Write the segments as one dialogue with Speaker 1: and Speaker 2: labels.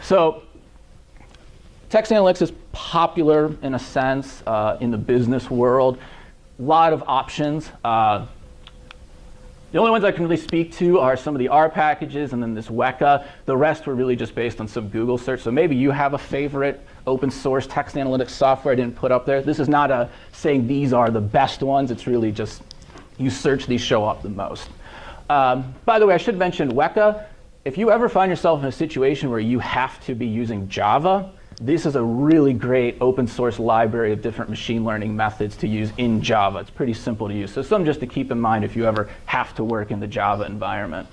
Speaker 1: So text analytics is popular in a sense in the business world. A lot of options. The only ones I can really speak to are some of the R packages and then this Weka. The rest were really just based on some Google search. So maybe you have a favorite open source text analytics software I didn't put up there. This is not a saying these are the best ones. It's really just you search, these show up the most. By the way, I should mention Weka. If you ever find yourself in a situation where you have to be using Java, this is a really great open source library of different machine learning methods to use in Java. It's pretty simple to use. So some just to keep in mind if you ever have to work in the Java environment.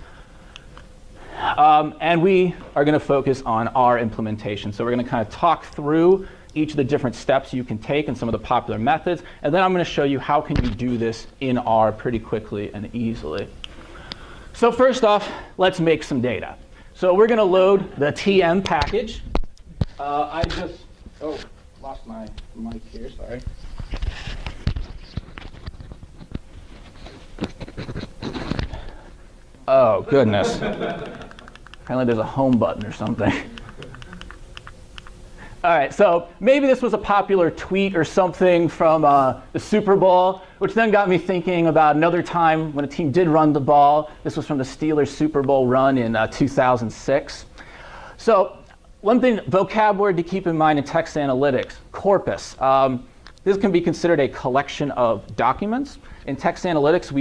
Speaker 1: And we are going to focus on R implementation. So we're going to kind of talk through each of the different steps you can take and some of the popular methods. And then I'm going to show you how can you do this in R pretty quickly and easily. So first off, let's make some data. So we're going to load the TM package. Lost my mic here, sorry. Oh, goodness. Apparently there's a home button or something. All right, so maybe this was a popular tweet or something from the Super Bowl, which then got me thinking about another time when a team did run the ball. This was from the Steelers Super Bowl run in 2006. So one thing, vocab word to keep in mind in text analytics, corpus. This can be considered a collection of documents. In text analytics,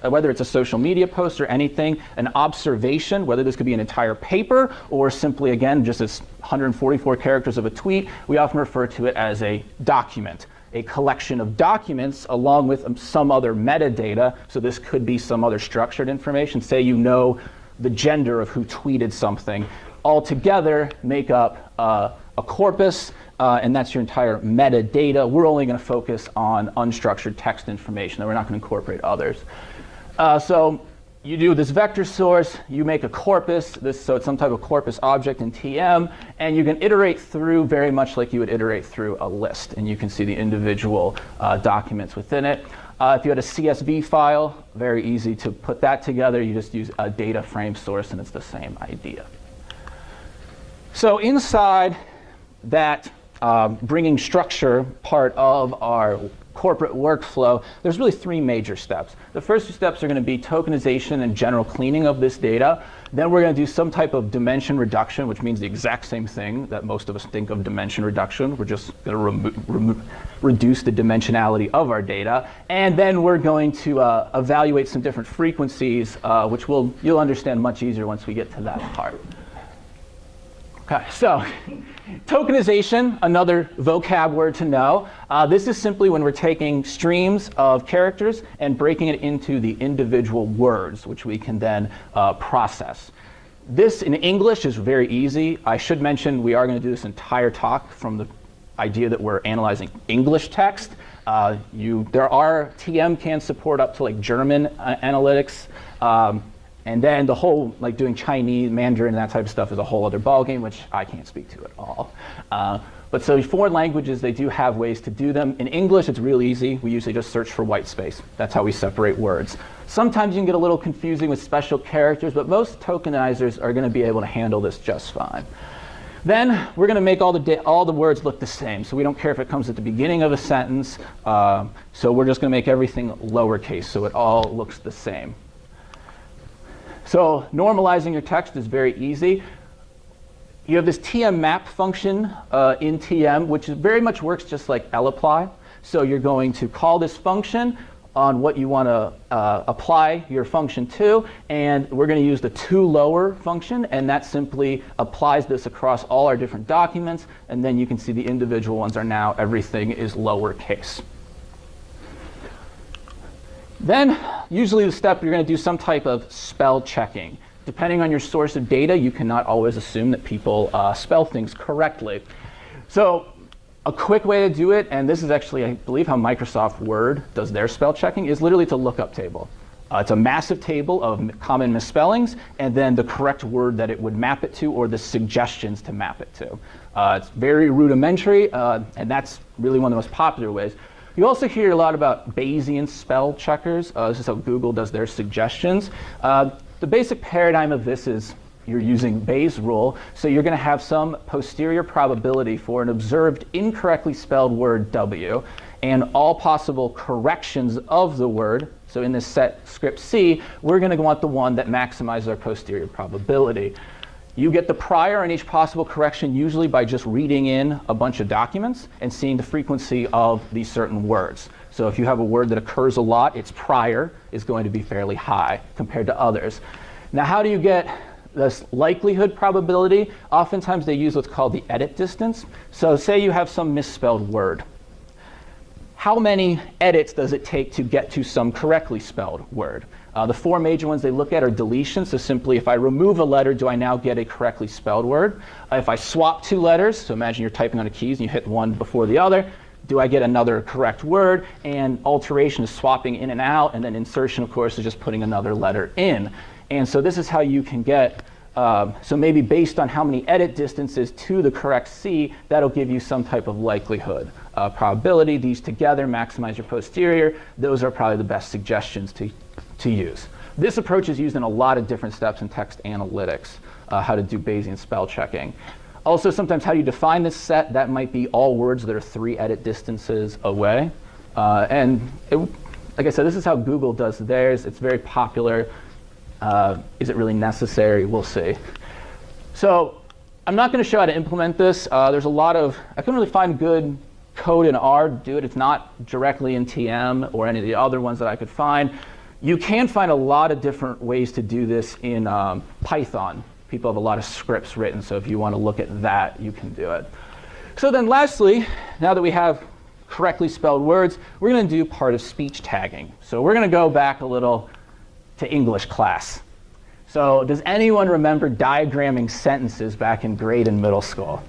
Speaker 1: whether it's a social media post or anything, an observation, whether this could be an entire paper or simply, again, just as 144 characters of a tweet, we often refer to it as a document, a collection of documents along with some other metadata. So this could be some other structured information. Say you know the gender of who tweeted something. All together make up a corpus, and that's your entire metadata. We're only going to focus on unstructured text information, and we're not going to incorporate others. So you do this vector source, you make a corpus, so it's some type of corpus object in TM, and you can iterate through very much like you would iterate through a list, and you can see the individual documents within it. If you had a CSV file, very easy to put that together. You just use a data frame source, and it's the same idea. So inside that bringing structure part of our corporate workflow, there's really three major steps. The first two steps are going to be tokenization and general cleaning of this data. Then we're going to do some type of dimension reduction, which means the exact same thing that most of us think of dimension reduction. We're just going to reduce the dimensionality of our data. And then we're going to evaluate some different frequencies, which you'll understand much easier once we get to that part. Okay, so tokenization, another vocab word to know. This is simply when we're taking streams of characters and breaking it into the individual words, which we can then process. This in English is very easy. I should mention we are going to do this entire talk from the idea that we're analyzing English text. TM can support up to like German analytics. And then the whole, like doing Chinese, Mandarin, and that type of stuff is a whole other ballgame, which I can't speak to at all. But so foreign languages, they do have ways to do them. In English, it's real easy. We usually just search for white space. That's how we separate words. Sometimes you can get a little confusing with special characters, but most tokenizers are going to be able to handle this just fine. Then we're going to make all the words look the same. So we don't care if it comes at the beginning of a sentence. So we're just going to make everything lowercase so it all looks the same. So normalizing your text is very easy. You have this TM map function in TM, which very much works just like lapply. So you're going to call this function on what you want to apply your function to, and we're going to use the toLower function, and that simply applies this across all our different documents, and then you can see the individual ones are now everything is lowercase. Then, usually the step, you're going to do some type of spell checking. Depending on your source of data, you cannot always assume that people spell things correctly. So a quick way to do it, and this is actually, I believe, how Microsoft Word does their spell checking, is literally to lookup table. It's a massive table of common misspellings, and then the correct word that it would map it to, or the suggestions to map it to. It's very rudimentary, and that's really one of the most popular ways. You also hear a lot about Bayesian spell checkers. This is how Google does their suggestions. The basic paradigm of this is you're using Bayes' rule, so you're going to have some posterior probability for an observed incorrectly spelled word W, and all possible corrections of the word. So in this set script C, we're going to want the one that maximizes our posterior probability. You get the prior on each possible correction usually by just reading in a bunch of documents and seeing the frequency of these certain words. So if you have a word that occurs a lot, its prior is going to be fairly high compared to others. Now, how do you get this likelihood probability? Oftentimes they use what's called the edit distance. So say you have some misspelled word. How many edits does it take to get to some correctly spelled word? The four major ones they look at are deletions. So simply, if I remove a letter, do I now get a correctly spelled word? If I swap two letters, so imagine you're typing on a keys and you hit one before the other, do I get another correct word? And alteration is swapping in and out, and then insertion, of course, is just putting another letter in. And so this is how you can get, so maybe based on how many edit distances to the correct C, that'll give you some type of likelihood probability. These together maximize your posterior. Those are probably the best suggestions to use. This approach is used in a lot of different steps in text analytics, how to do Bayesian spell checking. Also, sometimes how you define this set, that might be all words that are 3 edit distances away. Like I said, this is how Google does theirs. It's very popular. Is it really necessary? We'll see. So I'm not going to show how to implement this. There's a lot of, I couldn't really find good code in R to do it. It's not directly in TM or any of the other ones that I could find. You can find a lot of different ways to do this in Python. People have a lot of scripts written, so if you want to look at that, you can do it. So then lastly, now that we have correctly spelled words, we're going to do part of speech tagging. So we're going to go back a little to English class. So does anyone remember diagramming sentences back in grade and middle school?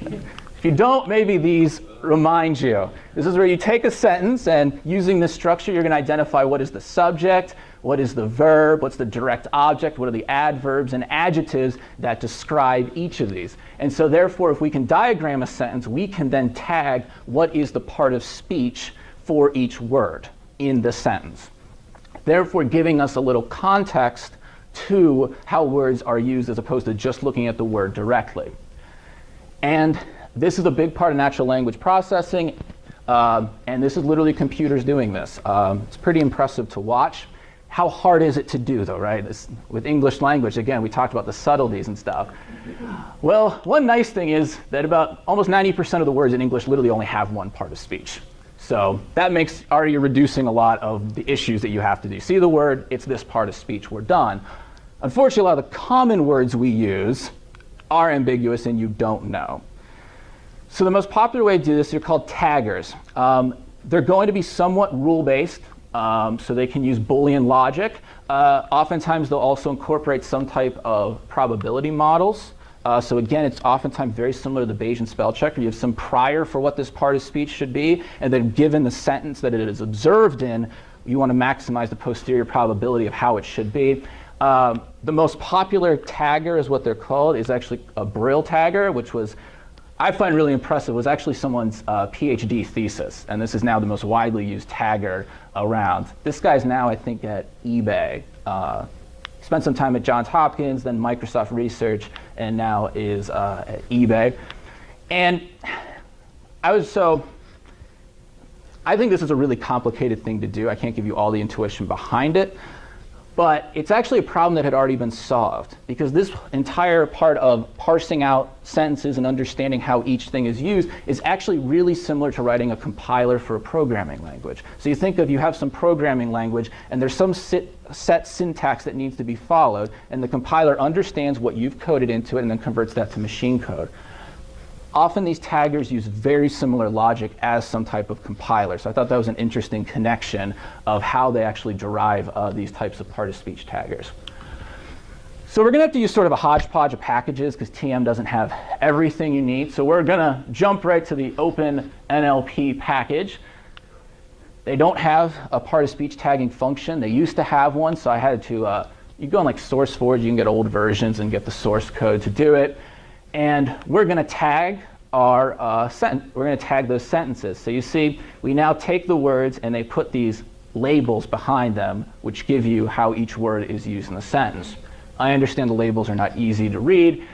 Speaker 1: If you don't, maybe these remind you. This is where you take a sentence, and using this structure, you're going to identify what is the subject, what is the verb, what's the direct object, what are the adverbs and adjectives that describe each of these. And so therefore, if we can diagram a sentence, we can then tag what is the part of speech for each word in the sentence, therefore giving us a little context to how words are used as opposed to just looking at the word directly. And this is a big part of natural language processing, and this is literally computers doing this. It's pretty impressive to watch. How hard is it to do, though, right? With English language, again, we talked about the subtleties and stuff. Well, one nice thing is that about almost 90% of the words in English literally only have one part of speech. So that makes already reducing a lot of the issues that you have to do. See the word, it's this part of speech, we're done. Unfortunately, a lot of the common words we use are ambiguous and you don't know. So the most popular way to do this, they're called taggers. They're going to be somewhat rule-based, so they can use Boolean logic. Oftentimes, they'll also incorporate some type of probability models. So again, it's oftentimes very similar to the Bayesian spell checker. You have some prior for what this part of speech should be, and then given the sentence that it is observed in, you want to maximize the posterior probability of how it should be. The most popular tagger is what they're called, is actually a Braille Tagger, which was, I find really impressive, was actually someone's PhD thesis, and this is now the most widely used tagger around. This guy's now, I think, at eBay. Spent some time at Johns Hopkins, then Microsoft Research, and now is at eBay. And I think this is a really complicated thing to do. I can't give you all the intuition behind it. But it's actually a problem that had already been solved, because this entire part of parsing out sentences and understanding how each thing is used is actually really similar to writing a compiler for a programming language. So you think of, you have some programming language, and there's some set syntax that needs to be followed, and the compiler understands what you've coded into it and then converts that to machine code. Often these taggers use very similar logic as some type of compiler. So I thought that was an interesting connection of how they actually derive these types of part-of-speech taggers. So we're going to have to use sort of a hodgepodge of packages because TM doesn't have everything you need. So we're going to jump right to the Open NLP package. They don't have a part-of-speech tagging function. They used to have one, so I had to, you go on like SourceForge, you can get old versions and get the source code to do it. And we're going to tag our we're going to tag those sentences. So you see, we now take the words and they put these labels behind them, which give you how each word is used in the sentence. I understand the labels are not easy to read.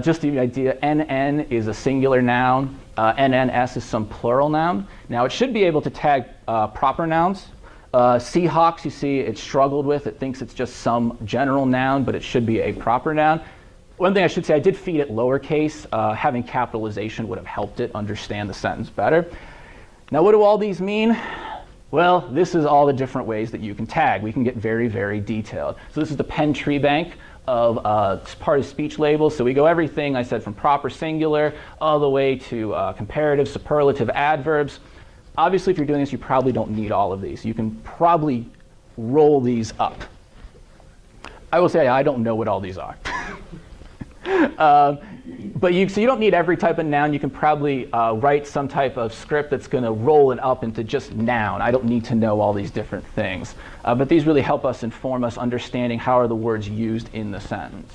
Speaker 1: Just to give you an idea, NN is a singular noun. NNS is some plural noun. Now it should be able to tag proper nouns. Seahawks, you see, it struggled with. It thinks it's just some general noun, but it should be a proper noun. One thing I should say, I did feed it lowercase. Having capitalization would have helped it understand the sentence better. Now, what do all these mean? Well, this is all the different ways that you can tag. We can get very, very detailed. So this is the Penn tree bank of part of speech labels. So we go everything I said from proper singular all the way to comparative, superlative, adverbs. Obviously, if you're doing this, you probably don't need all of these. You can probably roll these up. I will say I don't know what all these are. But so you don't need every type of noun. You can probably write some type of script that's going to roll it up into just noun. I don't need to know all these different things. But these really help us inform us understanding how are the words used in the sentence.